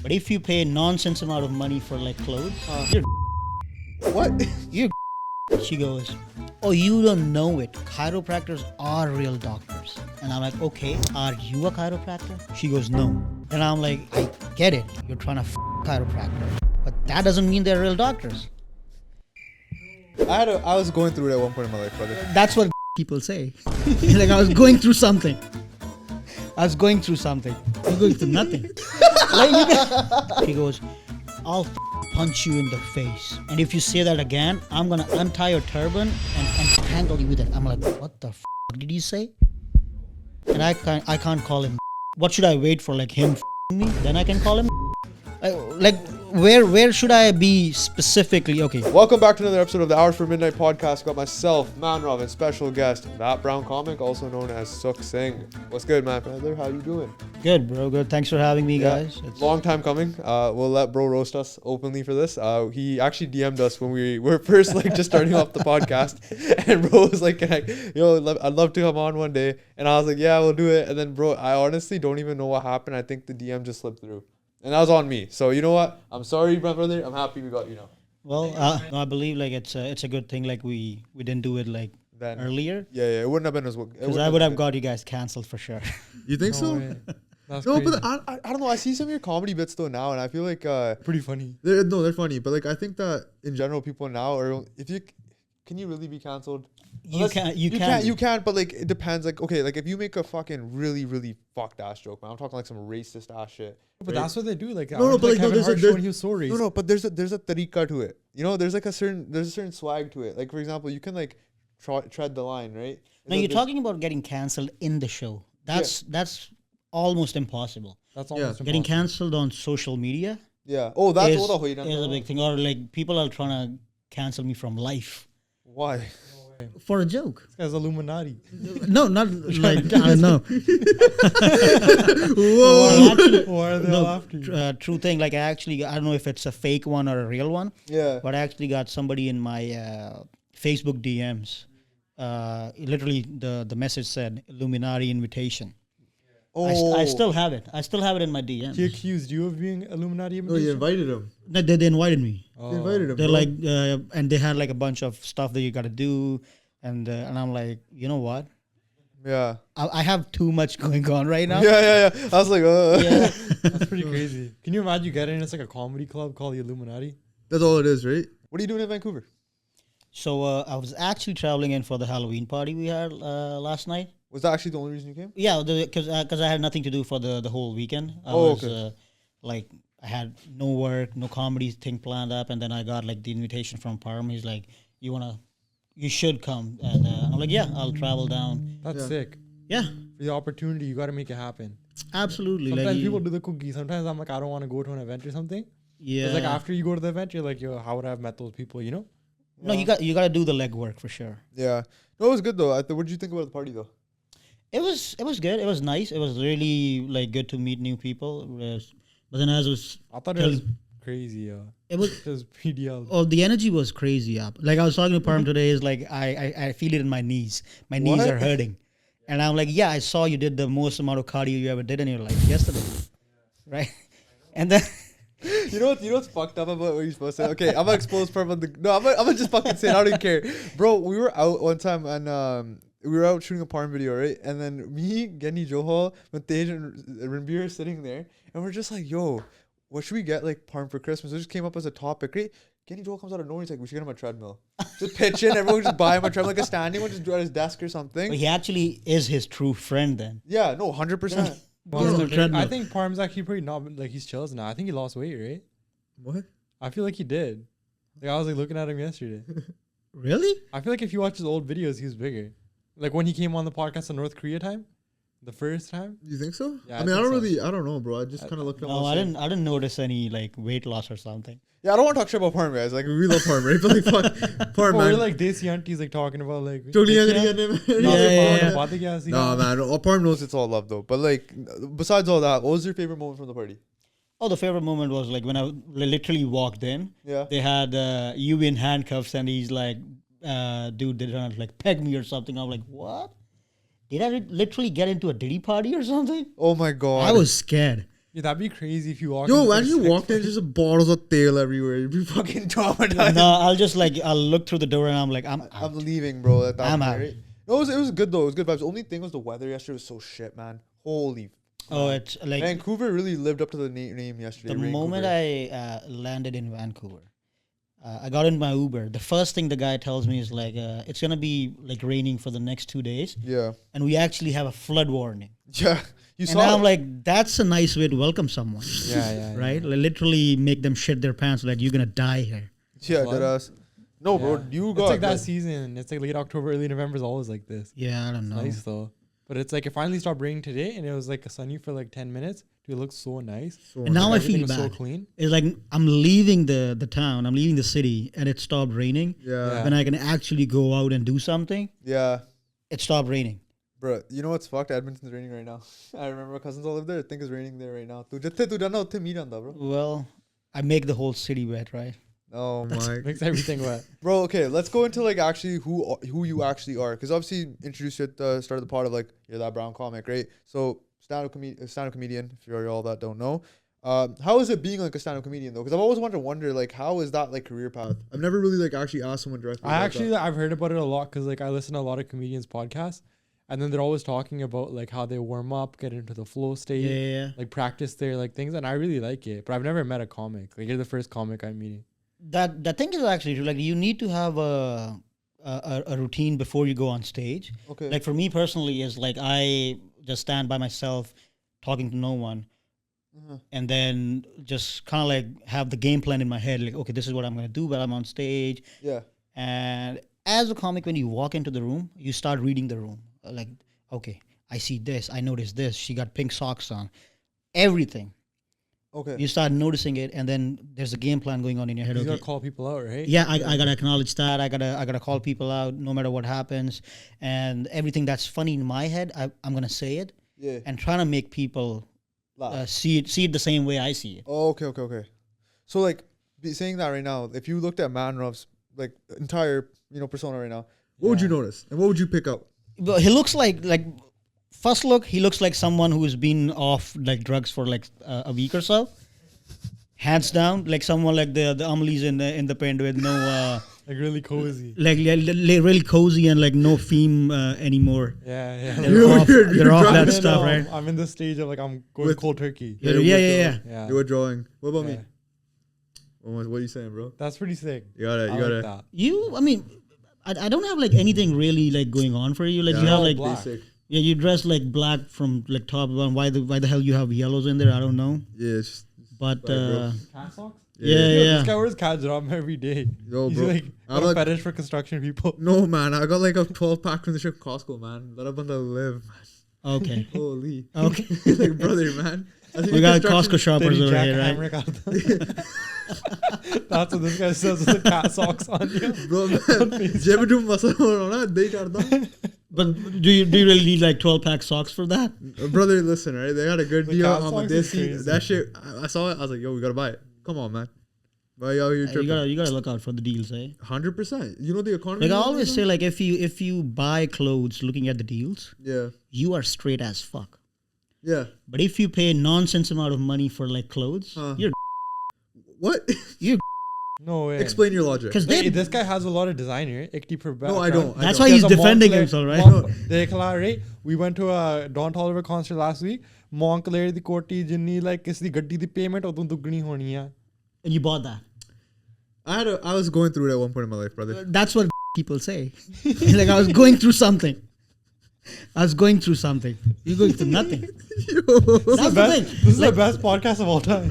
But if you pay nonsense amount of money for like clothes, you're What? you're she goes, oh, you don't know it. Chiropractors are real doctors. And I'm like, okay, are you a chiropractor? She goes, no. And I'm like, I get it. You're trying to chiropractor. But that doesn't mean they're real doctors. I was going through it at one point in my life, brother. That's what people say. Like I was going through something. I was going through something. You're going through nothing. She goes, I'll punch you in the face. And if you say that again, I'm going to untie your turban and tangle you with it. I'm like, what the did you say? And I can't call him. What should I wait for? Like him me? Then I can call him. Like where should I be specifically? Okay. Welcome back to another episode of the Hours for Midnight podcast. Got myself, Manrav, and special guest, that brown comic, also known as Sukh Singh. What's good, man? Brother, how you doing? Good, bro. Good. Thanks for having me, guys. It's long time coming. We'll let bro roast us openly for this. He actually DM'd us when we were first like just starting off the podcast, and bro was like, yo, I'd love to come on one day. And I was like, yeah, we'll do it. And then bro, I honestly don't even know what happened. I think the DM just slipped through. And that was on me. So you know what? I'm sorry, my brother. I'm happy we got you now. Well, I believe like it's a good thing. Like we didn't do it like then earlier. Yeah. It wouldn't have been as well. Because I would have got you guys canceled for sure. You think so? That's no, crazy. but I don't know. I see some of your comedy bits though now, and I feel like pretty funny. They're funny. But like I think that in general, people now are can you really be canceled? You can't, but like it depends. Like okay, like if you make a fucking really, really fucked ass joke, man, I'm talking like some racist ass shit. But that's what they do. Like no, but like no, there's when he was so racist. No, but there's a tariqa to it. You know, there's a certain swag to it. Like for example, you can like tread the line, right? No, you're talking about getting canceled in the show. That's almost impossible. That's almost impossible. Getting canceled on social media. Yeah. Oh, that's is a big thing. Or like people are trying to cancel me from life. Why? For a joke. This guy's Illuminati. No, not like I don't know. Whoa! Actually, why are they all after you? True thing. Like I don't know if it's a fake one or a real one. Yeah. But I actually got somebody in my Facebook DMs. Literally, the message said Illuminati invitation. Oh. I still have it. I still have it in my DMs. He accused you of being Illuminati. Oh, you invited him. They invited me. Oh. They invited him. They're like, and they had like a bunch of stuff that you got to do, and I'm like, you know what? Yeah. I have too much going on right now. Yeah. I was like, Yeah. That's pretty crazy. Can you imagine you get in? It's like a comedy club called the Illuminati. That's all it is, right? What are you doing in Vancouver? So I was actually traveling in for the Halloween party we had last night. Was that actually the only reason you came? Yeah, because I had nothing to do for the whole weekend. Like I had no work, no comedy thing planned up, and then I got like the invitation from Parm. He's like, you should come, and I'm like, yeah, I'll travel down. That's sick. Yeah, For the opportunity, you got to make it happen. absolutely. Sometimes like, people do the cookies. Sometimes I'm like, I don't want to go to an event or something. Yeah. It's like after you go to the event, you're like, yo, how would I have met those people? You know? No, you got to do the legwork for sure. Yeah. No, it was good though. What did you think about the party though? It was good. It was nice. It was really like good to meet new people. But then as was, I thought it was crazy. it was. Just PDL. Oh, the energy was crazy up. Like I was talking to Parm today. Is like I feel it in my knees. My knees What? are hurting, and I'm like, yeah, I saw you did the most amount of cardio you ever did in your life yesterday, right? And then. You know what's fucked up about what you're supposed to say? Okay, I'm gonna expose Parm on the. No, I'm gonna just fucking say it. I don't even care, bro. We were out one time and we were out shooting a Parm video, right? And then me, Genny Johal, Matej, and Ranbir are sitting there, and we're just like, yo, what should we get like Parm for Christmas? It just came up as a topic, right? Genny Johal comes out of nowhere, he's like, we should get him a treadmill. Just pitch in, everyone just buy him a treadmill, like a standing one, just do it at his desk or something. But he actually is his true friend then. Yeah, no, 100%. Well, Yeah. Treadmill. I think Parm's actually pretty not like he's chills now. I think he lost weight, right? What? I feel like he did. Like I was like looking at him yesterday. Really? I feel like if you watch his old videos, he was bigger. Like when he came on the podcast in North Korea time, the first time. You think so? Yeah, I mean, think I don't know, bro. I just kind of looked at No, I didn't notice any like weight loss or something. Yeah, I don't want to talk shit about Parm, guys. Like, we love Parm, right? But like, fuck, Parm, Oh, man. we're like Desi aunties like talking about like. No, Yeah. man. Parm knows it's all love, though. But like, besides all that, what was your favorite moment from the party? Oh, the favorite moment was like when I literally walked in. Yeah. They had you in handcuffs, and he's like, "Dude, they don't like peg me or something." I'm like, "What? Did I literally get into a Diddy party or something?" Oh my god. I was scared. Yeah, that'd be crazy if you walk. Yo, into when you sex walked in, place. just bottles of tail everywhere. You'd be fucking traumatized. No, I'll look through the door and I'm like, I'm I'm out. leaving, bro. At that I'm point, out. right? No, it was good though. It was good vibes. The only thing was the weather yesterday was so shit, man. Holy. Oh, man. it's like Vancouver really lived up to the name yesterday. the moment I landed in Vancouver, I got in my Uber. The first thing the guy tells me is like, it's gonna be like raining for the next 2 days, Yeah. and we actually have a flood warning. Yeah. You And saw I'm it. like, that's a nice way to welcome someone, Yeah. right? Like, literally make them shit their pants like you're gonna die here. Yeah, Flood? deadass. No, bro. Yeah. You It's got like that season. It's like late October, early November is always like this. Yeah, I don't know. Nice though. But it's like it finally stopped raining today, and it was like sunny for like 10 minutes. Dude, it looks so nice. so And now I Everything feel was bad. so clean. It's like I'm leaving the town, I'm leaving the city, and it stopped raining. Yeah. When I can actually go out and do something, Yeah. it stopped raining. Bro, you know what's fucked? Edmonton's raining right now. I remember my cousins all live there. I think it's raining there right now. Tu janna utte meet anda, bro. Well, I make the whole city wet, right? Oh my. Makes everything wet. Bro, okay, let's go into like actually who you actually are. Because obviously you introduced you at the start of the pod of like, you're that brown comic, right? So stand-up comedian, if you're all that don't know. How is it being like a stand-up comedian though? Because I've always wanted to wonder like, how is that like career path? I've never really like actually asked someone directly. I've heard about it a lot because like I listen to a lot of comedians' podcasts, and then they're always talking about like how they warm up, get into the flow state, Yeah. like practice their like things, and I really like it. But I've never met a comic. Like you're the first comic I'm meeting. That thing is actually true. Like you need to have a routine before you go on stage. Okay. Like for me personally, is like I just stand by myself, talking to no one, and then just kind of like have the game plan in my head. Like, okay, this is what I'm gonna do while I'm on stage. Yeah. And as a comic, when you walk into the room, you start reading the room. Like, okay, I see this. I noticed this. She got pink socks on. Everything. Okay. You start noticing it, and then there's a game plan going on in your head. You Okay, gotta call people out, right? yeah, I gotta acknowledge that. I gotta call people out no matter what happens, and everything that's funny in my head, I'm gonna say it Yeah. and trying to make people Laugh. see it the same way I see it. Oh, okay. So like saying that right now, if you looked at Manrov's like entire persona right now, what would you notice and what would you pick up? But he looks like first look, he looks like someone who's been off like drugs for like a week or so. Hands down, like someone like the Amelies in the pen with no Like really cozy. like really cozy and like no theme anymore. Yeah. They're off that stuff, right? I'm in the stage of like I'm going With- cold turkey. Yeah. Yeah. You were drawing. What about me? Yeah. What are you saying, bro? That's pretty sick. You gotta. I like that. I mean, I don't have like anything really like going on for you. Like you Yeah. have like Black. Basic. yeah, you dress like black from like top to bottom. Why the hell you have yellows in there? I don't know. Yeah, it's just But bro. Cat socks? yeah. This guy wears cat drum every day. Yo, He's bro. like I'm got a like- fetish for construction people. No, man. I got like a 12-pack from the ship Costco, man. Let up on the live. Okay. Holy. Okay. Like, brother, man. I think We got construction- Costco shoppers Did he over jack here, a right? hammer out of them? That's what this guy says with the cat socks on you. Bro, man. Jab do muscle na they karda. But do you really need like 12-pack socks for that? Brother, listen, right? They got a good The deal cat on the socks is Desi. crazy. That shit, I saw it. I was like, yo, we gotta buy it. Come on, man. Buy yo, you're You tripping. gotta look out for the deals, eh? 100%. You know the economy. Like I is always right say, like if you buy clothes looking at the deals, now? you are straight as fuck. Yeah. But if you pay nonsense amount of money for like clothes, you're What? No way. Explain your logic. because Hey, they this guy has a lot of designer. No, I don't. That's I why don't. he's defending himself, right? right? We went to a Don Toliver concert last week. Monk layer the koti jinni like kisi gaddi di payment odon dugni honi hai. and you bought that. I was going through it at one point in my life, brother. That's what people say. Like I was going through something. You're going through nothing. Yo. That's the thing. This is the best podcast of all time.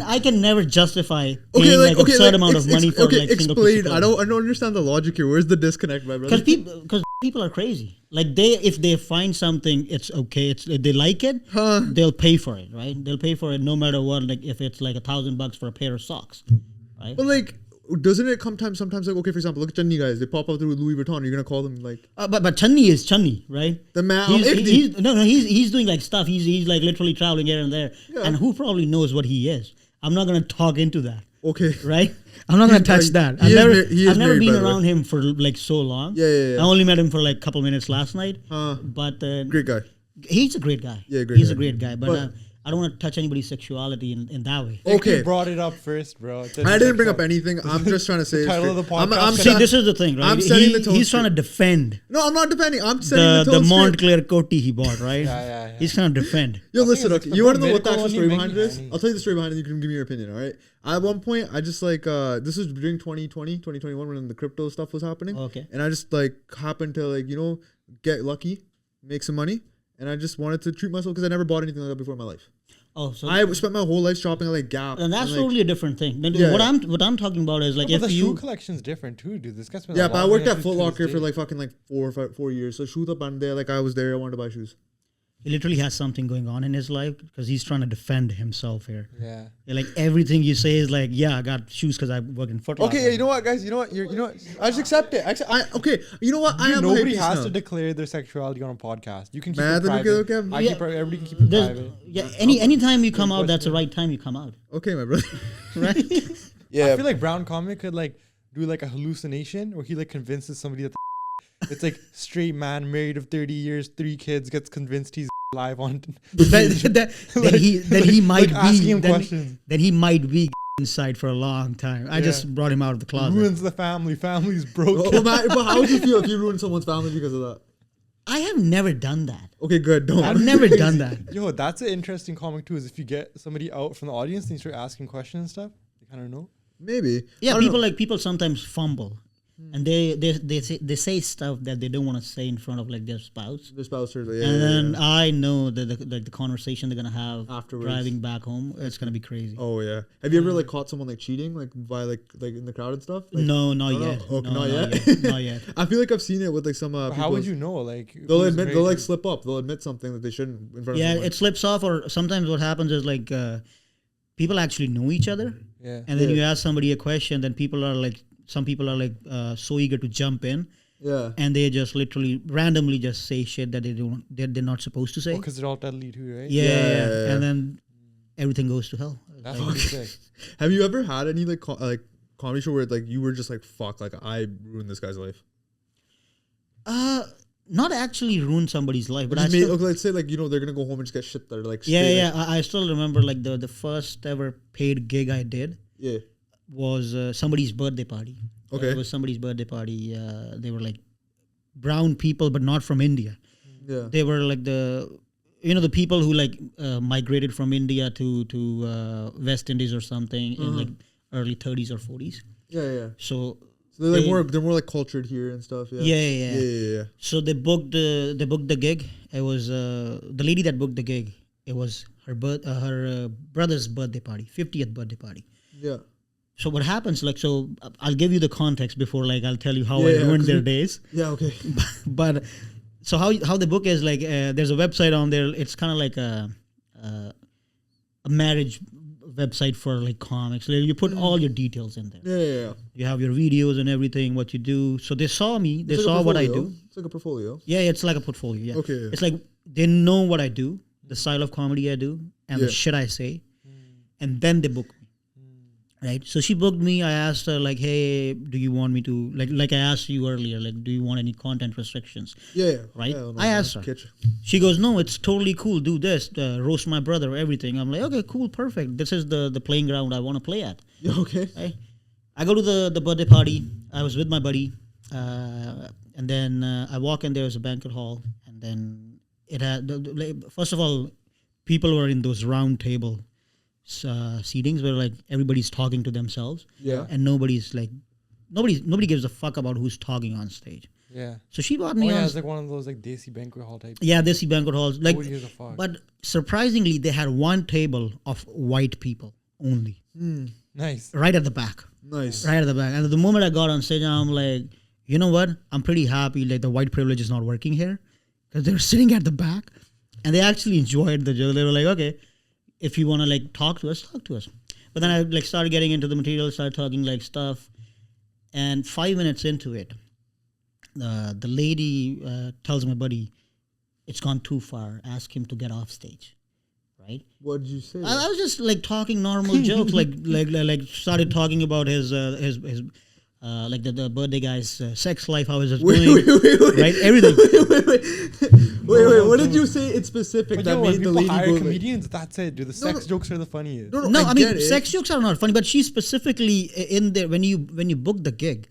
I can never justify paying like absurd amount of money for like single piece explain. of I clothes. don't understand the logic here. Where's the disconnect, my brother? Because people are crazy. Like if they find something, it's okay. They like it. They'll pay for it, right? They'll pay for it no matter what. Like if it's like $1,000 for a pair of socks, right? But like, doesn't it sometimes like, okay, for example, look at Channi guys. They pop up through Louis Vuitton. You're gonna call them like But Channi is Channi, right? the man. He's doing like stuff. He's like literally traveling here and there, and who probably knows what he is. I'm not gonna talk into that, Okay. right? I'm not gonna touch that. I've never married, been by the way. around him for like so long. Yeah. I only met him for like a couple minutes last night. Huh. But Great guy. He's a great guy. Yeah, great He's guy. a great guy, but But- I don't want to touch anybody's sexuality in that way. Okay. You brought it up first, bro. I didn't bring up anything. I'm just trying to say. The title of the podcast. I'm See, set- this is the thing, right? I'm setting the tone He's trying to straight. defend No, I'm not defending. I'm setting the the tone straight. Montclair coat he bought, right? Yeah. He's trying to defend. Yo, I listen, think it's okay. You want to know what the medical actual story only behind making this? money. I'll tell you the story behind it. You can give me your opinion, all right? At one point, I just like, this was during 2020, 2021 when the crypto stuff was happening. Okay. And I just like happened to like, get lucky, make some money. And I just wanted to treat myself because I never bought anything like that before in my life. Oh, so I spent my whole life shopping at like Gap. and that's like, totally a different thing. Then Yeah. what I'm talking about is like But if the shoe you collection's different too, dude. This guy's been yeah, but I worked at Foot Locker for like fucking like 4 years. So shoot up on there, like I was there. I wanted to buy shoes. he literally has something going on in his life because he's trying to defend himself here. Yeah. Like everything you say is like, yeah, I got shoes because I work in Foot Locker. Okay, you know what, guys? You know what? You know what? I just accept it. Okay, you know what? I Dude, have nobody my has piece to now. declare their sexuality on a podcast. You can keep Man, it then we private. can- okay. I Yeah. keep everybody can keep it There's, private. yeah, anytime you come out, that's the right time you come out, Okay, my brother. right? Yeah. I feel like Brown Comic could like do like a hallucination where he like convinces somebody that it's like straight man married of 30 years, 3 kids, gets convinced he's live on. then he might like asking be him then, questions. then he might be inside for a long time. I Yeah. just brought him out of the closet. Ruins the family. Family's broken. But how would you feel if you ruined someone's family because of that? I have never done that. Okay, good. Don't. I've never done that. Yo, that's an interesting comic too. Is if you get somebody out from the audience and you start asking questions and stuff, they kind of know. Maybe. Yeah, I don't know. people sometimes fumble, and they say stuff that they don't want to say in front of like their spouse. The spouse or yeah, And yeah, then yeah. I know that the conversation they're gonna have Afterwards. driving back home, it's gonna be crazy. Oh yeah. Have you ever like caught someone like cheating, like by like in the crowd and stuff? Like, No, not no, yet. okay, No, not yet. Not yet. I feel like I've seen it with like some But people. how would you know? Like They'll who's admit. married They'll like to- slip up. They'll admit something that they shouldn't in front Yeah, of someone. it slips off, or sometimes what happens is like people actually know each other, Yeah. and then Yeah. you ask somebody a question, then some people are like so eager to jump in, Yeah. and they just literally randomly just say shit that they're not supposed to say. Because they're all deadly too, right? Yeah, Yeah. and then everything goes to hell. That's Like, fucking sick. Have you ever had any like comedy show where like you were just like fuck, like I ruined this guy's life? not actually ruin somebody's life, but I Just made, still, okay, let's say like they're gonna go home and just get shit there, like yeah, straight, yeah. I still remember like the first ever paid gig I did yeah. was somebody's birthday party. Okay. It was somebody's birthday party. They were like brown people, but not from India. Yeah. They were like the people who like migrated from India to West Indies or something in like early 30s or 40s. Yeah. So So they're like They- they're more like cultured here and stuff. Yeah. yeah. So they booked the gig. It was the lady that booked the gig. It was her brother's birthday party, 50th birthday party. Yeah. So what happens? Like, so I'll give you the context before, like, I'll tell you how I Yeah, ruined 'cause their we- days. Yeah. Okay. But so how the book is like, there's a website on there. It's kind of like a marriage website for like comics. Like, you put all your details in there. Yeah. You have your videos and everything, what you do. So they saw me. They It's like a saw what I portfolio. do. It's like a portfolio. Yeah, it's like a portfolio. Yeah. Okay. It's like they know what I do, the style of comedy I do, and Yeah. the shit I say, and then they book me. Right. So she booked me. I asked her like, "Hey, do you want me to like I asked you earlier? Like, do you want any content restrictions?" Yeah. Right? Yeah, I asked her. Kitchen. She goes, "No, it's totally cool. Do this, roast my brother, everything." I'm like, "Okay, cool, perfect. This is the playing ground I want to play at." Yeah. Okay. Right? I go to the birthday party. I was with my buddy, and then I walk in. There was a banquet hall, and then it had first of all, people were in those round table seatings where like everybody's talking to themselves, Yeah. and nobody's like nobody gives a fuck about who's talking on stage. Yeah. So she brought Oh me yeah, on. it's like one of those like Desi banquet hall type. Yeah, they see banquet halls like, Nobody gives a fuck. but surprisingly, they had one table of white people only, Nice. right at the back. Nice. Right at the back. And the moment I got on stage, I'm like, you know what? I'm pretty happy like the white privilege is not working here, because they were sitting at the back, and they actually enjoyed the joke. They were like, okay, if you want to like talk to us, talk to us. But then I like started getting into the material, started talking like stuff, and 5 minutes into it, the lady tells my buddy, it's gone too far. Ask him to get off stage. Right? What did you say? I was just like talking normal jokes, like started talking about his like the birthday guy's sex life, how is it going, Wait. right? Everything. Wait. What did you say? It's specific But that yo, when made the people lady hire go like, comedians, that's it, dude. The sex jokes are the funniest. No, I get mean it. sex jokes are not funny, but she specifically in there when you book the gig,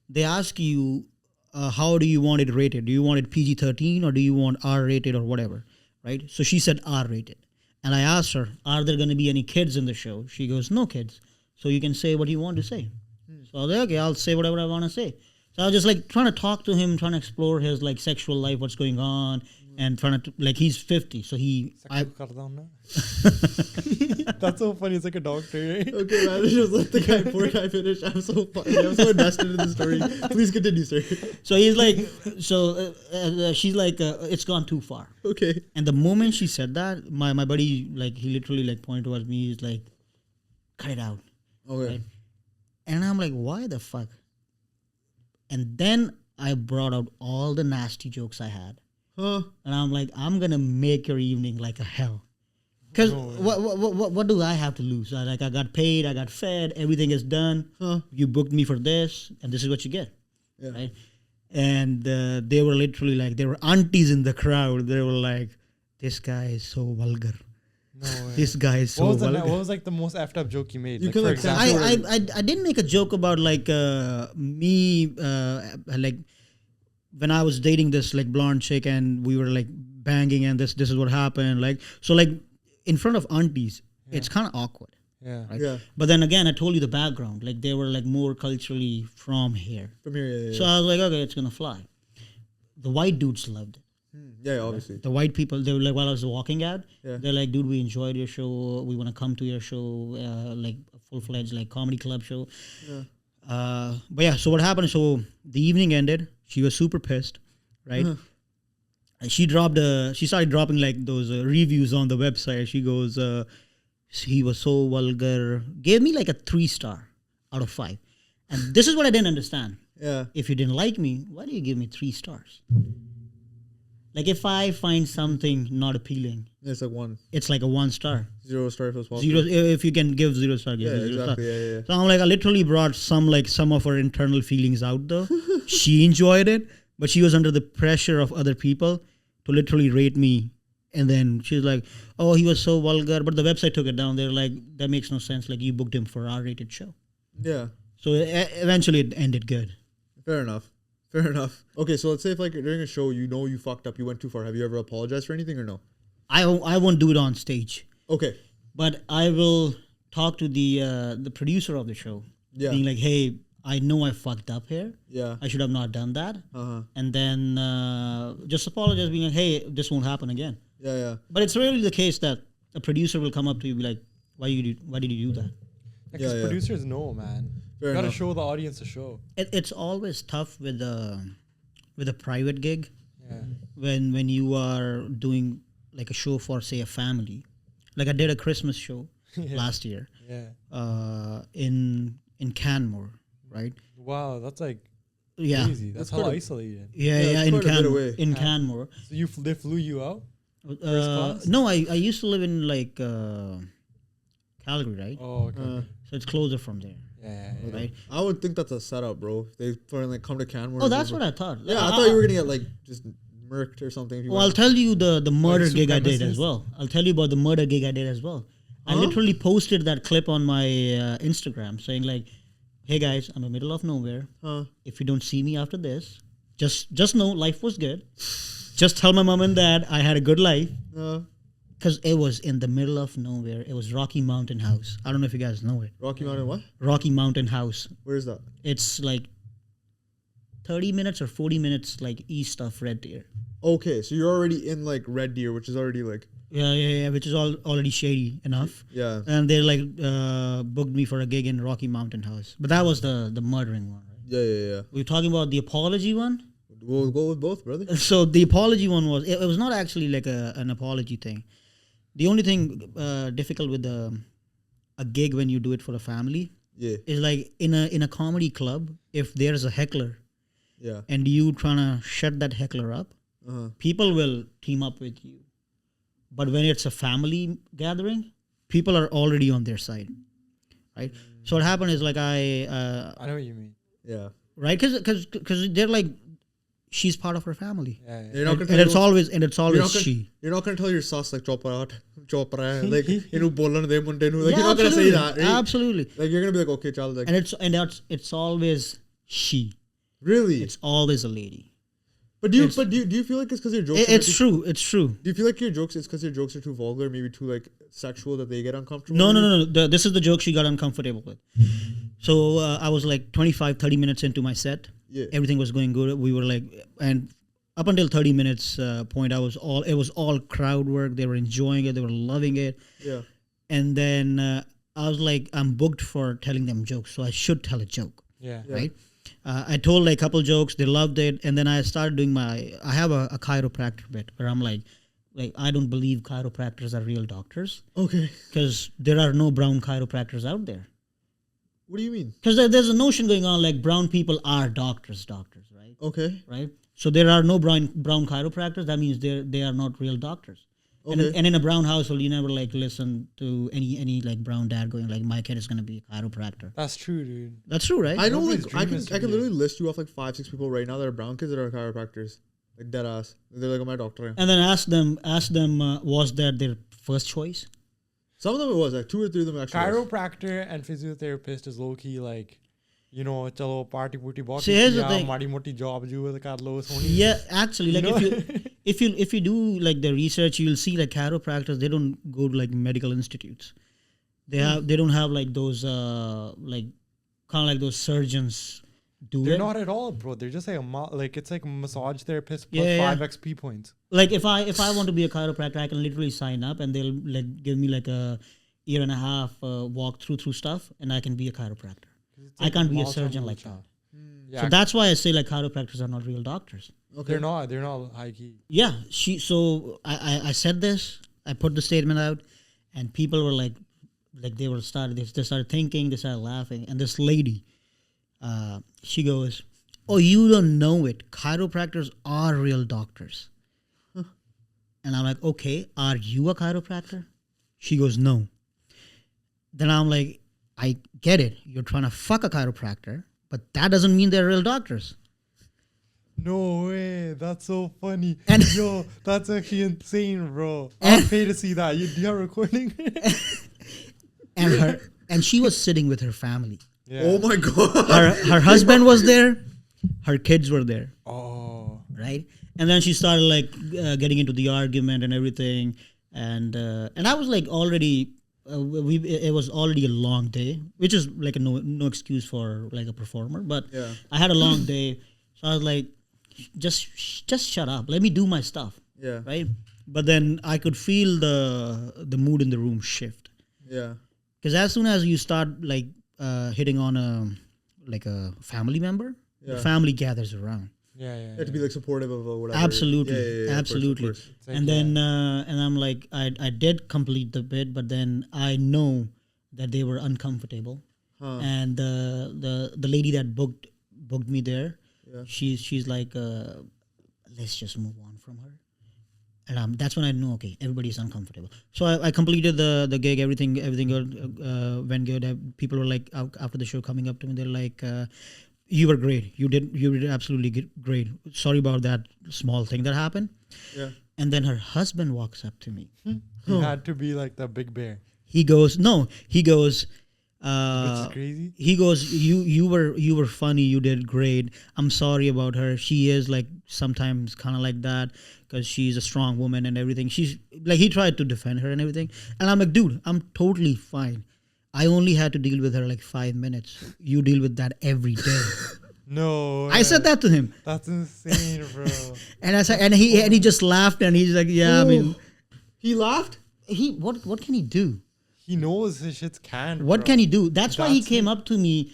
they ask you how do you want it rated? Do you want it PG-13 or do you want R-rated or whatever, right? So she said R-rated, and I asked her, are there going to be any kids in the show? She goes, no kids, so you can say what you want to say. So I was like, okay, I'll say whatever I want to say. So I was just like trying to talk to him, trying to explore his like sexual life, what's going on, and trying to like he's 50, so That's so funny. It's like a doctor, right? okay, man, just let the poor guy finish. I'm so invested in the story. Please continue, sir. So he's like, she's like, it's gone too far. Okay. And the moment she said that, my buddy, like, he literally like pointed towards me. He's like, cut it out. Okay. Right? And I'm like, why the fuck? And then I brought out all the nasty jokes I had. Huh? And I'm like, I'm going to make your evening like a hell. Because what do I have to lose? I got paid, I got fed, everything is done. Huh? You booked me for this, and this is what you get. Yeah. Right? And they were literally like, there were aunties in the crowd. They were like, this guy is so vulgar. No way. This guy is so vulgar. What was like the most effed up joke you made? You Like, can, for like, example, I didn't make a joke about like me like when I was dating this like blonde chick and we were like banging and this is what happened, like, so like in front of aunties it's kind of awkward, yeah. right? Yeah. But then again, I told you the background, like they were like more culturally from here, From here, yeah. so I was like, okay, it's gonna fly. The white dudes loved it. Yeah, obviously. The white people, they were like, while I was walking out, Yeah. they're like, dude, we enjoyed your show. We want to come to your show, like a full-fledged like comedy club show. Yeah. But yeah, so what happened? So the evening ended. She was super pissed, right? And she started dropping like those reviews on the website. She goes, he was so vulgar. Gave me like a 3-star out of 5. And this is what I didn't understand. Yeah. If you didn't like me, why do you give me 3 stars? Like if I find something not appealing, It's like 1. it's like a 1 star. 0 star if it's possible. 0, if you can give 0 star, give Yeah, 0 star. exactly. Yeah. So I'm like, I literally brought some of her internal feelings out though. She enjoyed it, but she was under the pressure of other people to literally rate me. And then she's like, oh, he was so vulgar. But the website took it down. They're like, that makes no sense. Like you booked him for R-rated show. Yeah. So eventually it ended good. Fair enough. Okay, so let's say if like during a show you fucked up, you went too far. Have you ever apologized for anything or no? I won't do it on stage. Okay. But I will talk to the producer of the show, being like, "Hey, I know I fucked up here. Yeah. I should have not done that." And then just apologize, being like, "Hey, this won't happen again." Yeah. But it's rarely the case that a producer will come up to you and be like, "Why did you do that?" Because producers know, man. Fair You gotta enough. show the audience a show. It's always tough with a private gig Yeah. when you are doing like a show for say a family. Like I did a Christmas show last year. Yeah. In Canmore, right? Wow, that's like Yeah. crazy. That's hella isolated. Yeah, it's quite a bit away. in Canmore. So they flew you out? class? No, I used to live in like Calgary, right? Oh, okay. So it's closer from there, Yeah. right? I would think that's a setup, bro. If they finally come to Canmore. Oh, that's what I thought. Yeah, I thought you were gonna get like just murked or something. If you Well, I'll went. tell you the murder gig I did supremacists? as well. I'll tell you about the murder gig I did as well. I literally posted that clip on my Instagram saying like, "Hey guys, I'm in the middle of nowhere. If you don't see me after this, just know life was good. Just tell my mom and dad I had a good life." Because it was in the middle of nowhere. It was Rocky Mountain House. I don't know if you guys know it. Rocky Mountain, what? Rocky Mountain House. Where is that? It's like 30 minutes or 40 minutes like east of Red Deer. Okay, so you're already in like Red Deer, which is already like. Yeah, which is already shady enough. Yeah. And they like booked me for a gig in Rocky Mountain House. But that was the murdering one, right? Yeah. We were talking about the apology one. We'll go with both, brother. So the apology one was, it was not actually like an apology thing. The only thing difficult with a gig when you do it for a family is like in a comedy club, if there's a heckler and you trying to shut that heckler up, people will team up with you. But when it's a family gathering, people are already on their side, right? So what happened is like I know what you mean. Yeah. Right? Because they're like, she's part of her family. Yeah, yeah. You're not And gonna it's always gonna- she. You're not gonna tell your sus like chopra like bolan de munde nu, like you're not gonna say that, right? Absolutely. Like you're gonna be like, okay, child, like And it's always she. really. It's always a lady. But do you feel like it's because your jokes? It's true. It's true. Do you feel like your jokes? It's because your jokes are too vulgar, maybe too like sexual, that they get uncomfortable? No. This is the joke she got uncomfortable with. So I was like 25, 30 minutes into my set. Yeah. Everything was going good. We were like, and up until 30 minutes point, it was all crowd work. They were enjoying it. They were loving it. Yeah. And then I was like, I'm booked for telling them jokes, so I should tell a joke, Yeah. right? I told like a couple jokes. They loved it. And then I started doing I have a chiropractor bit where I'm like I don't believe chiropractors are real doctors. Okay. Because there are no brown chiropractors out there. What do you mean? Because there's a notion going on like brown people are doctors, right? Okay. Right? So there are no brown chiropractors. That means they are not real doctors. Okay. And in a brown household, you never like listen to any like brown dad going like, my kid is gonna be a chiropractor. That's true, dude. That's true, right? I know, Nobody's like I dream is to can be literally list you off like 5-6 people right now that are brown kids that are chiropractors, like dead ass. They're like, oh, my doctor. And then ask them, was that their first choice? Some of them it was like 2 or 3 of them actually. Chiropractor and physiotherapist is low key like, you know, chalo party pooty body. See, here's the thing. Madi moti job ju kar lo soni. Yeah, actually, like You if you do like the research, you'll see like chiropractors, they don't go to like medical institutes. They don't have like those like kind of like those surgeons do They're it. not at all, bro. They're just like it's like a massage therapist plus Yeah, 5 XP points. Like if I want to be a chiropractor, I can literally sign up and they'll like give me like a year and a half walk through stuff, and I can be a chiropractor. I can't be a surgeon like that. Yeah, So that's why I say like chiropractors are not real doctors. Okay. they're not high key. Yeah, so I said this, I put the statement out, and people were like they started thinking, they started laughing, and this lady, she goes, "Oh, you don't know it. Chiropractors are real doctors." And I'm like, "Okay, are you a chiropractor?" She goes, "No." Then I'm like, "I get it. You're trying to fuck a chiropractor, but that doesn't mean they're real doctors." No way, that's so funny. And- Yo, that's actually insane, bro. And- I'll pay to see that. Do you have a recording? And she was sitting with her family. Yeah. Oh my god. Her husband was there, her kids were there, Oh. right? And then she started like getting into the argument and everything, and I was like already it was already a long day, which is like a no excuse for like a performer, but Yeah. I had a long day, so I was like, just shut up, let me do my stuff, Yeah. right? But then I could feel the mood in the room shift, Yeah. because as soon as you start like hitting on a family member, the Yeah. family gathers around. Yeah, You have to be like supportive of whatever. Absolutely, Yeah, of course, absolutely. of course. It's like, And then and I'm like, I did complete the bit, but then I know that they were uncomfortable, Huh. and the lady that booked me there, Yeah. she's like, let's just move on from her. And that's when I know, okay, everybody's uncomfortable. So I completed the gig, everything good, went good. People were like, after the show coming up to me, they're like, you were great. You did absolutely great. Sorry about that small thing that happened. Yeah. And then her husband walks up to me. he had to be like the big bear. He goes, Which is crazy. he goes, you were funny, you did great. I'm sorry about her. She is like sometimes kind of like that because she's a strong woman and everything. She's like, he tried to defend her and everything. And I'm like, dude, I'm totally fine. I only had to deal with her like 5 minutes. You deal with that every day. No way. I said that to him. That's insane, bro. And I said, and he just laughed and he's like, yeah, I mean, He laughed? what can he do? He knows his shit's canned. What bro. can he do? That's why he That's came up to me,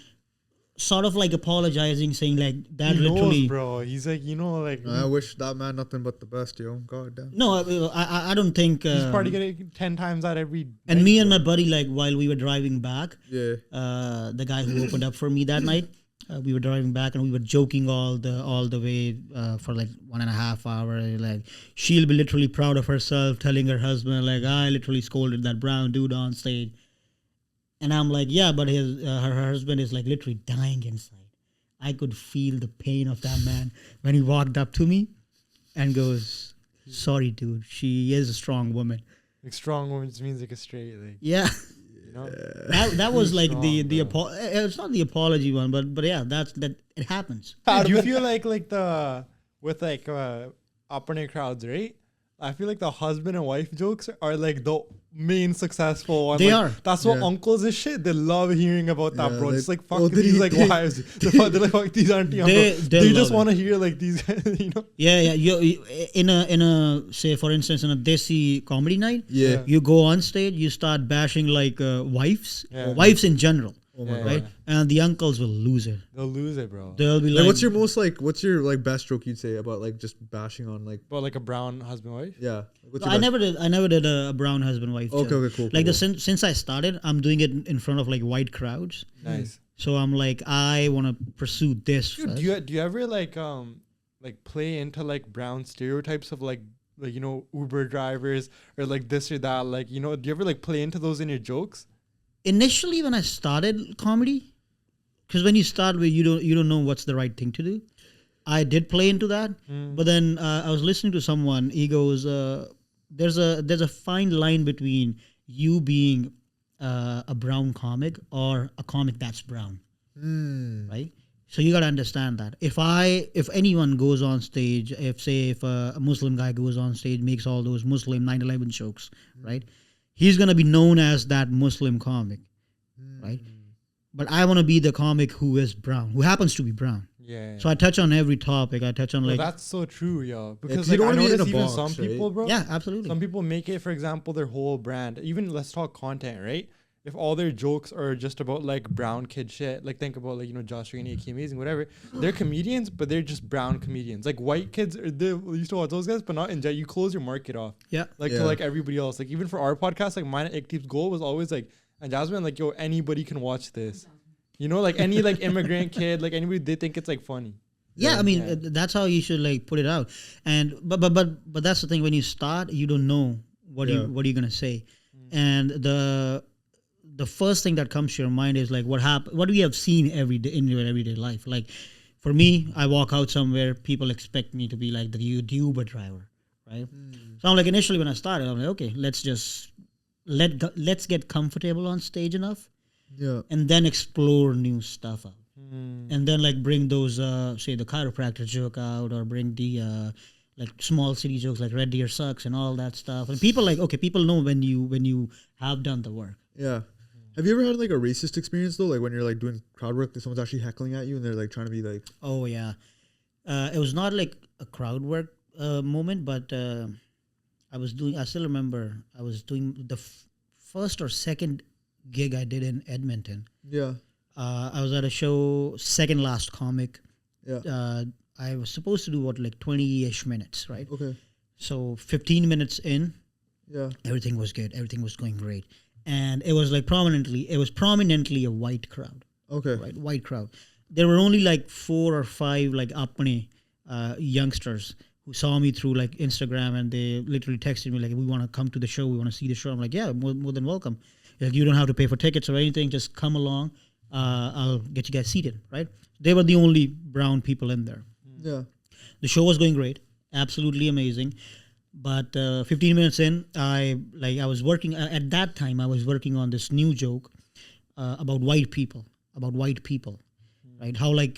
sort of like apologizing, saying like that He literally. knows, bro. He's like, you know, like I wish that man nothing but the best, yo. God damn. No, I don't think. he's probably getting 10 times that every. And night, me and bro. my buddy, like while we were driving back, Yeah. the guy who opened up for me that night, we were driving back and we were joking all the way for like 1.5 hours. Like she'll be literally proud of herself, telling her husband like, I literally scolded that brown dude on stage. And I'm like, yeah, but her husband is like literally dying inside. I could feel the pain of that man when he walked up to me and goes, "Sorry, dude. She is a strong woman." Like strong woman just means like a straight, like, Yeah. you know? That was like Strong, the bro. it's not the apology one, but yeah, that it happens. Do you feel like the with like opening crowds, right? I feel like the husband and wife jokes are like the main successful one. They Like, are. That's what Yeah. uncles and shit. They love hearing about that, Yeah, bro. like, Just like fuck oh, did these he- like wives. They're like fuck these auntie uncles. They They just love want to hear like these, you know. Yeah, you in a say for instance in a desi comedy night, Yeah. you go on stage, you start bashing like wives, Yeah. wives in general, Oh my Yeah, god. right? And the uncles will lose it. They'll lose it, bro. They'll be Like, like, what's your like best joke you'd say about like just bashing on like But like a brown husband wife. yeah? What's I your never did a brown husband wife. Okay, joke. okay, cool. Like cool, since I started, I'm doing it in front of like white crowds. Nice. So I'm like, I want to pursue this. Dude, first. do you ever like play into like brown stereotypes of like you know Uber drivers or like this or that, like, you know, do you ever like play into those in your jokes? Initially when I started comedy, because when you start with you don't know what's the right thing to do. I did play into that, but then I was listening to someone. He goes, "There's a fine line between you being a brown comic or a comic that's brown, right? So you gotta understand that. If anyone goes on stage, if a Muslim guy goes on stage, makes all those Muslim 9/11 jokes, right? He's gonna be known as that Muslim comic, right? But I want to be the comic who is brown, who happens to be brown. Yeah. So I touch on every topic. I touch on Bro, like that's so true, yo. Because 'cause you like, don't I wanna be in notice a even box, some right? people, bro. yeah, absolutely. Some people make it, for example, their whole brand. Even let's talk content, right? If all their jokes are just about like brown kid shit, like think about like, you know, Josh Rainey, AK Amazing, whatever. They're comedians, but they're just brown comedians. Like white kids, they used to watch those guys, but not in jet. You close your market off, Yeah. like Yeah. to like everybody else. Like even for our podcast, like mine and Ikteep's goal was always like, and Jasmine, like, yo, anybody can watch this. You know, like any like immigrant kid, like anybody, they think it's like funny. Yeah, I mean Yeah. that's how you should like put it out. And but that's the thing. When you start, you don't know what Yeah. what are you gonna say, and the first thing that comes to your mind is like what we have seen every day in your everyday life. Like for me, I walk out somewhere, people expect me to be like the Uber driver, right? So I'm like initially when I started, I'm like, okay, let's get comfortable on stage enough, yeah. and then explore new stuff out. Mm. And then like bring those say the chiropractor joke out, or bring the like small city jokes like Red Deer sucks and all that stuff. And people like, okay, people know when you have done the work. Yeah. Have you ever had like a racist experience though? Like when you're like doing crowd work, that someone's actually heckling at you and they're like trying to be like, Oh yeah, it was not like a crowd work moment, but I still remember I was doing the first or second gig I did in Edmonton. yeah, I was at a show, second last comic. yeah, I was supposed to do what, like 20-ish minutes, right? okay, So 15 minutes in, yeah, everything was good. Everything was going great. And it was prominently a white crowd, okay, right? White crowd. There were only like 4 or 5 like apne youngsters who saw me through like Instagram, and they literally texted me like, we want to come to the show. We want to see the show. I'm like, yeah, more than welcome. Like, you don't have to pay for tickets or anything. Just come along. I'll get you guys seated, right? They were the only brown people in there. yeah, The show was going great, absolutely amazing. But 15 minutes in, I was working at that time. I was working on this new joke about white people, right? How like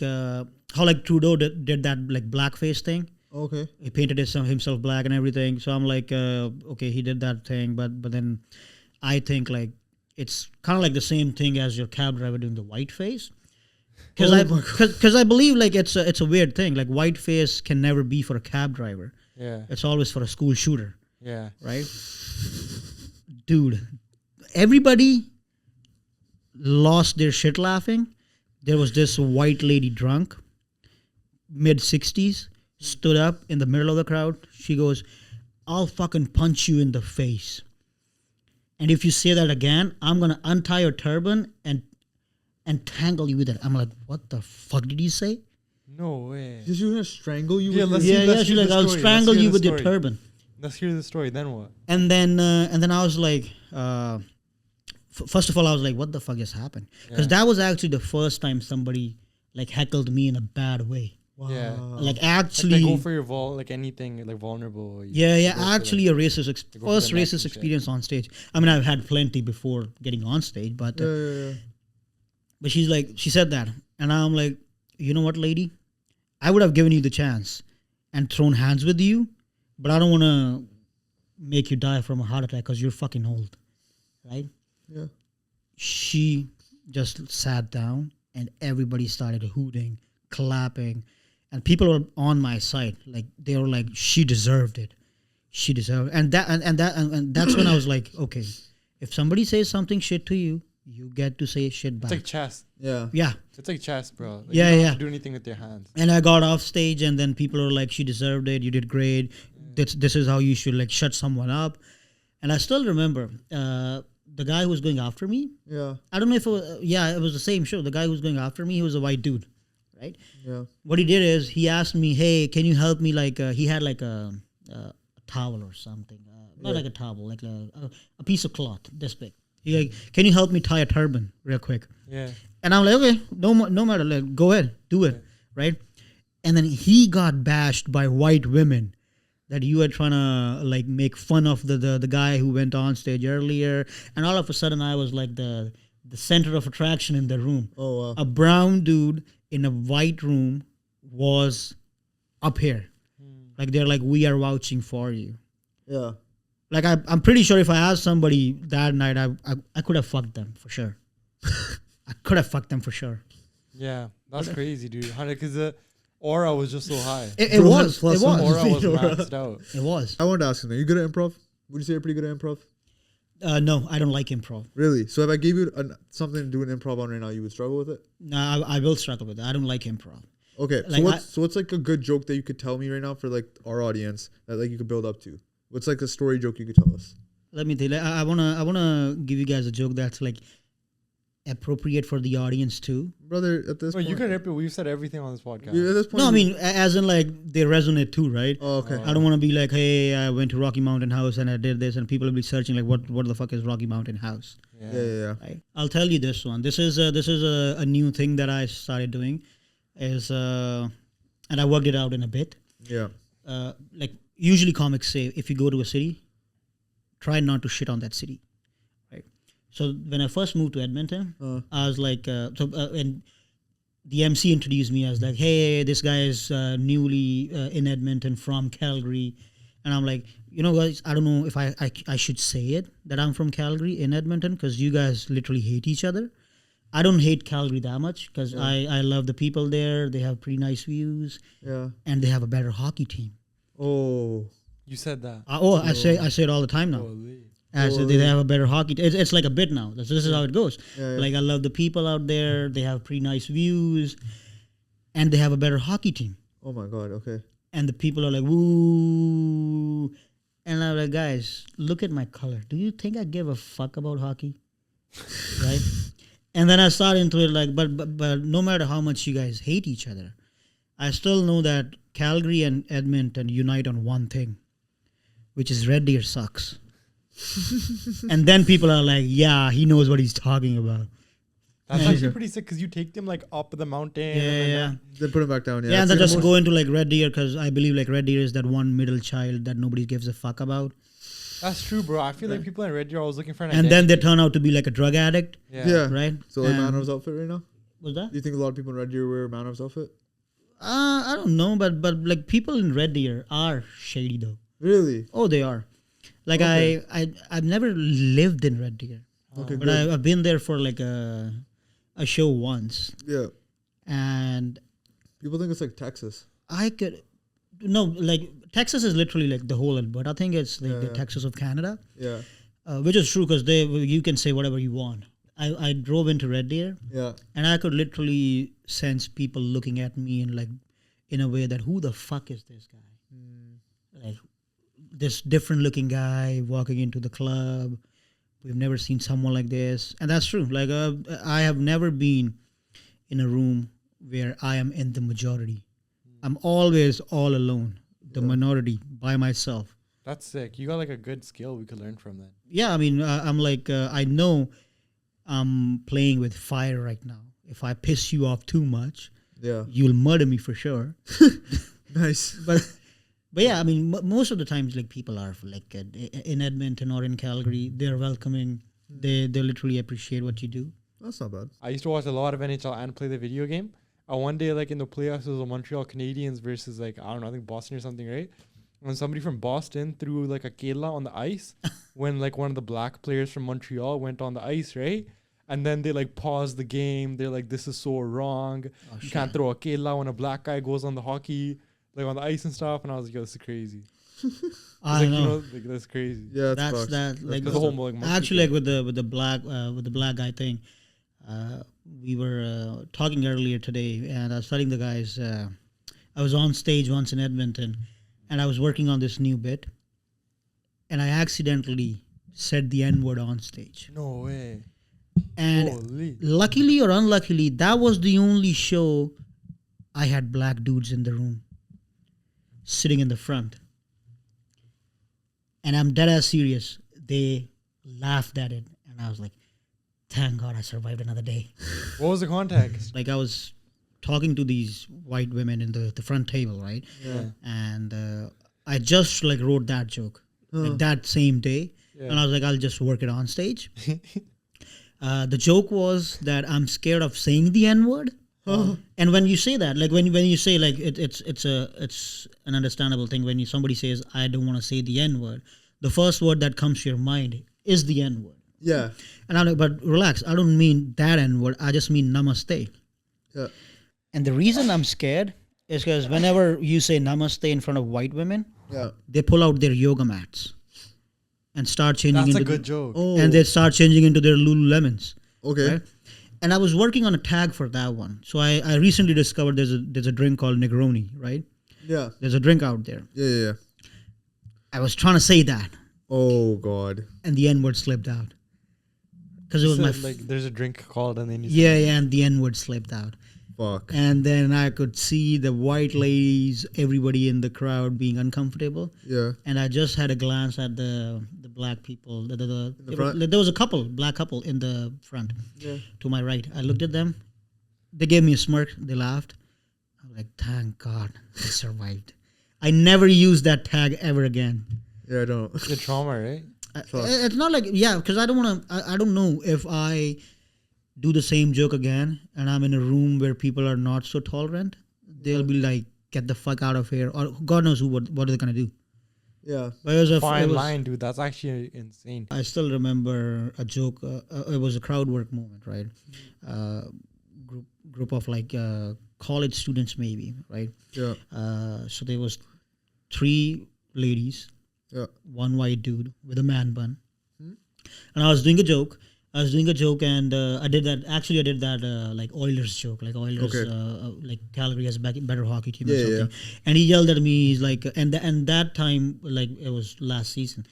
Trudeau did that like blackface thing. okay, He painted himself black and everything. So I'm like, okay, he did that thing, but then I think like it's kind of like the same thing as your cab driver doing the white face. Because I believe like it's a weird thing. Like white face can never be for a cab driver. Yeah. It's always for a school shooter, Yeah. right? Dude, everybody lost their shit laughing. There was this white lady drunk, mid-60s, stood up in the middle of the crowd. She goes, I'll fucking punch you in the face. And if you say that again, I'm going to untie your turban and tangle you with it. I'm like, what the fuck did you say? No way. Is she gonna strangle you? Yeah, with let's your- see- Yeah, let's she's hear like, the I'll story. strangle Let's hear you the with your story. turban. Let's hear the story. Then what? And then I was like, first of all, I was like, what the fuck just happened? Because Yeah. that was actually the first time somebody like heckled me in a bad way. Wow. Yeah. Like Like actually, they go for your like anything like vulnerable. yeah, go for, actually like, a racist they go for the first neck racist and shit. experience on stage. I mean, I've had plenty before getting on stage, but Yeah. but she said that, and I'm like, you know what, lady, I would have given you the chance and thrown hands with you, but I don't want to make you die from a heart attack because you're fucking old, right? Yeah. She just sat down and everybody started hooting, clapping, and people were on my side. Like they were like, she deserved it. She deserved it. And that's when I was like, okay, if somebody says something shit to you, you get to say shit back. It's like chess. Yeah. Yeah. It's like chess, bro. Like, Yeah, you don't yeah. have to do anything with your hands. And I got off stage and then people were like, she deserved it. You did great. This is how you should like shut someone up. And I still remember the guy who was going after me. Yeah. I don't know if it was, it was the same show. The guy who was going after me, he was a white dude, right? Yeah. What he did is he asked me, hey, can you help me? Like he had like a towel or something. Not like a towel, like a piece of cloth this big. He like, can you help me tie a turban real quick? Yeah. And I'm like, okay, no matter, like, go ahead, do it, right? And then he got bashed by white women that you were trying to like make fun of the guy who went on stage earlier, and all of a sudden I was like the center of attraction in the room. Oh wow. A brown dude in a white room was up here, like they're like, we are vouching for you. Yeah. Like I'm pretty sure if I asked somebody that night, I could have fucked them for sure. I could have fucked them for sure. Yeah. That's crazy, dude. Because the aura was just so high. It was. Plus It was. Aura was Aura. maxed out. It was. I wanted to ask you, are you good at improv? Would you say you're pretty good at improv? No, I don't like improv. Really? So if I gave you something to do an improv on right now, you would struggle with it? No, I will struggle with it. I don't like improv. Okay. Like so what's like a good joke that you could tell me right now for like our audience that like you could build up to? What's like a story joke you could tell us? Let me tell you. I wanna give you guys a joke that's like appropriate for the audience too. Brother, at this Well, point. you can rip it. We've said everything on this podcast. At this point No, I mean as in like they resonate too, right? Oh, okay. I don't want to be like, hey, I went to Rocky Mountain House and I did this, and people will be searching like, what the fuck is Rocky Mountain House? Yeah. Right? I'll tell you this one. This is a new thing that I started doing, is and I worked it out in a bit. Yeah. Like usually comics say, if you go to a city, try not to shit on that city, right? So when I first moved to Edmonton, I was like, and the MC introduced me as like, hey, this guy is newly in Edmonton from Calgary. And I'm like, you know, guys, I don't know if I should say it, that I'm from Calgary in Edmonton, because you guys literally hate each other. I don't hate Calgary that much because I love the people there. They have pretty nice views. Yeah. And they have a better hockey team. Oh. You said that. I say it all the time now. Holy. I said they have a better hockey. It's like a bit now. This is how it goes. Yeah. Like I love the people out there. They have pretty nice views, and they have a better hockey team. Oh my God. Okay. And the people are like, woo. And I'm like, guys, look at my color. Do you think I give a fuck about hockey? Right? And then I started into it like, but no matter how much you guys hate each other, I still know that Calgary and Edmonton unite on one thing, which is Red Deer sucks. And then people are like, yeah, he knows what he's talking about. That's Yeah. actually pretty sick because you take them like up the mountain. and Yeah. Then put him back down. Yeah, and then That's just the go into like Red Deer, because I believe like Red Deer is that one middle child that nobody gives a fuck about. That's true, bro. I feel like people in Red Deer are always looking for an And then they identity. turn out to be like a drug addict, Yeah. right? So like And- Manov's outfit right now? What's that? Do you think a lot of people in Red Deer wear Manov's outfit? I don't know, but like people in Red Deer are shady though. Really? Oh, they are. Like Okay. I've never lived in Red Deer, Okay, but good. I've been there for like a show once, Yeah. and People think it's like Texas. I could no like Texas is literally like the whole Alberta. I think it's like the Yeah. Texas of Canada, Yeah. which is true because you can say whatever you want. I drove into Red Deer, Yeah. and I could literally sense people looking at me in a way that, who the fuck is this guy? Like this different looking guy walking into the club. We've never seen someone like this, and that's true. Like I have never been in a room where I am in the majority. I'm always all alone, the minority, by myself. That's sick. You got like a good skill we could learn from that. Yeah, I mean, I'm like, I know I'm playing with fire right now. If I piss you off too much, Yeah. you'll murder me for sure. Nice. But yeah, I mean, most of the times, like people are like in Edmonton or in Calgary, they're welcoming. They literally appreciate what you do. That's not bad. I used to watch a lot of NHL and play the video game. One day, like in the playoffs, it was the Montreal Canadiens versus like, I don't know, I think Boston or something, right? And somebody from Boston threw like a kela on the ice when like one of the black players from Montreal went on the ice, right? And then they like paused the game. They're like, this is so wrong. You can't throw a kela when a black guy goes on the hockey, like on the ice and stuff. And I was like, yo, this is crazy. I like, know. You know, like that's crazy. Yeah, That's fucked. that. Like the whole like actually, like with the black guy thing, we were talking earlier today, and I was telling the guys I was on stage once in Edmonton, and I was working on this new bit, and I accidentally said the N-word on stage. No way. And Holy. luckily or unluckily, that was the only show I had black dudes in the room, sitting in the front. And I'm dead ass serious. They laughed at it, and I was like, thank God I survived another day. What was the context? Like I was talking to these white women in the front table, right? Yeah. And I just like wrote that joke like that same day. Yeah. And I was like, I'll just work it on stage. The joke was that I'm scared of saying the N-word. And when you say that, like when you say like it's an understandable thing when somebody says I don't want to say the N-word, the first word that comes to your mind is the N-word. Yeah. And I'm like, but relax, I don't mean that N-word, I just mean namaste. Yeah. And the reason I'm scared is because whenever you say namaste in front of white women, Yeah. they pull out their yoga mats and start changing That's into a good joke. Oh. and they start changing into their Lululemons. Okay. Right? And I was working on a tag for that one. So I recently discovered there's a drink called Negroni, right? Yeah. There's a drink out there. Yeah. I was trying to say that, Oh God. and the N-word slipped out. Because it was my... like there's a drink called and then you yeah, and the N-word slipped out. Fuck. And then I could see the white ladies, everybody in the crowd being uncomfortable. Yeah. And I just had a glance at the black people. front? There was a black couple in the front Yeah. to my right. I looked at them. They gave me a smirk. They laughed. I was like, thank God I survived. I never used that tag ever again. Yeah, I don't. the trauma, right? It's not like, because I don't want to, I don't know if I do the same joke again and I'm in a room where people are not so tolerant, they'll be like, get the fuck out of here. Or God knows what are they going to do. Yeah. But it was a Fine line, dude. That's actually insane. I still remember a joke. It was a crowd work moment, right? Group of like college students, maybe, right? Yeah. So there was 3 ladies, Yeah. 1 white dude with a man bun, and I was doing a joke. And I did that like Oilers joke, like Oilers, like Calgary has a better hockey team or something. And he yelled at me. He's like, and that time, like it was last season,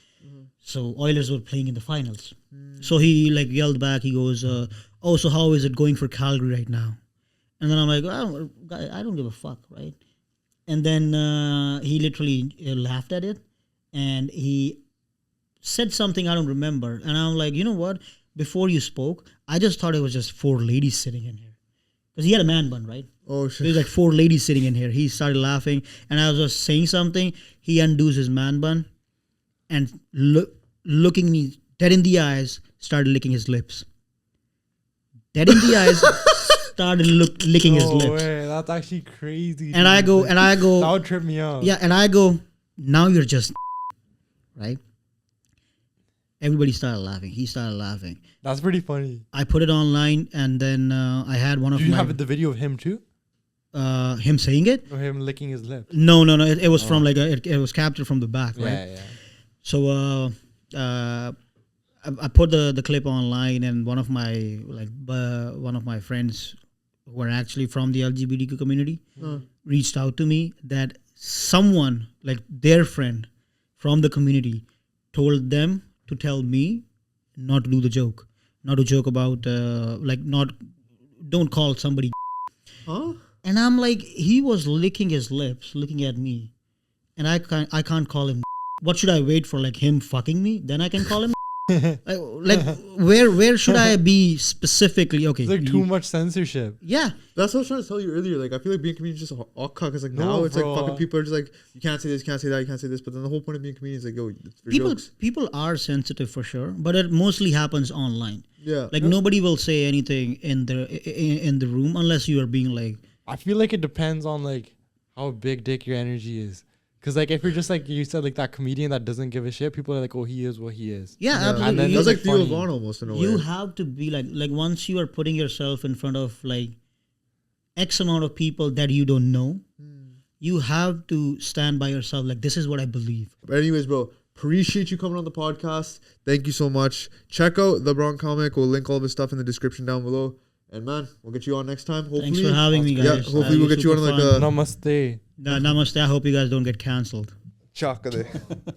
so Oilers were playing in the finals. So he like yelled back. He goes, "Oh, so how is it going for Calgary right now?" And then I'm like, I don't give a fuck, right? And then he literally laughed at it, and he said something I don't remember. And I'm like, you know what? Before you spoke, I just thought it was just 4 ladies sitting in here. Because he had a man bun, right? Oh So shit. there's like 4 ladies sitting in here. He started laughing, and I was just saying something. He undoes his man bun, and looking me dead in the eyes, started licking his lips. Dead in the eyes, started licking his No lips. way. That's actually crazy. And I go, that would trip me out. yeah, and I go, now you're just right? Everybody started laughing. He started laughing. That's pretty funny. I put it online, and then I had one of Do you my have the video of him too? him saying it. Or him licking his lips? No. It was from like it was captured from the back, right? Yeah. So I put the clip online, and one of my friends who are actually from the LGBTQ community reached out to me that someone like their friend from the community told them to tell me not to do the joke, not to joke about don't call somebody. Huh? And I'm like, he was licking his lips, looking at me, and I can't call him. What should I wait for? Like him fucking me? Then I can call him. Like where should I be specifically? Okay, It's like too much censorship. Yeah, That's what I was trying to tell you earlier. Like, I feel like being a comedian is just all cuck. It's like No, now it's bro. like fucking people are just like, you can't say this, you can't say that, you can't say this. But then the whole point of being a comedian is like, yo, it's for jokes. people are sensitive for sure, but it mostly happens online. Yeah. Like nobody will say anything in the room unless you are being like, I feel like it depends on like how big dick your energy is. Cause like if you're just like you said, like that comedian that doesn't give a shit, people are like, oh, he is what he is. yeah, Yeah. absolutely. And then You- That's like Theo funny. Vaughn almost in a way. you have to be like once you are putting yourself in front of like X amount of people that you don't know, you have to stand by yourself. Like, this is what I believe. But anyways, bro, appreciate you coming on the podcast. Thank you so much. Check out the Bron comic. We'll link all of his stuff in the description down below. And man, we'll get you on next time. Hopefully, Thanks for having me, guys. Yeah, hopefully we'll get you on like a Namaste. Namaste. I hope you guys don't get cancelled. chakra.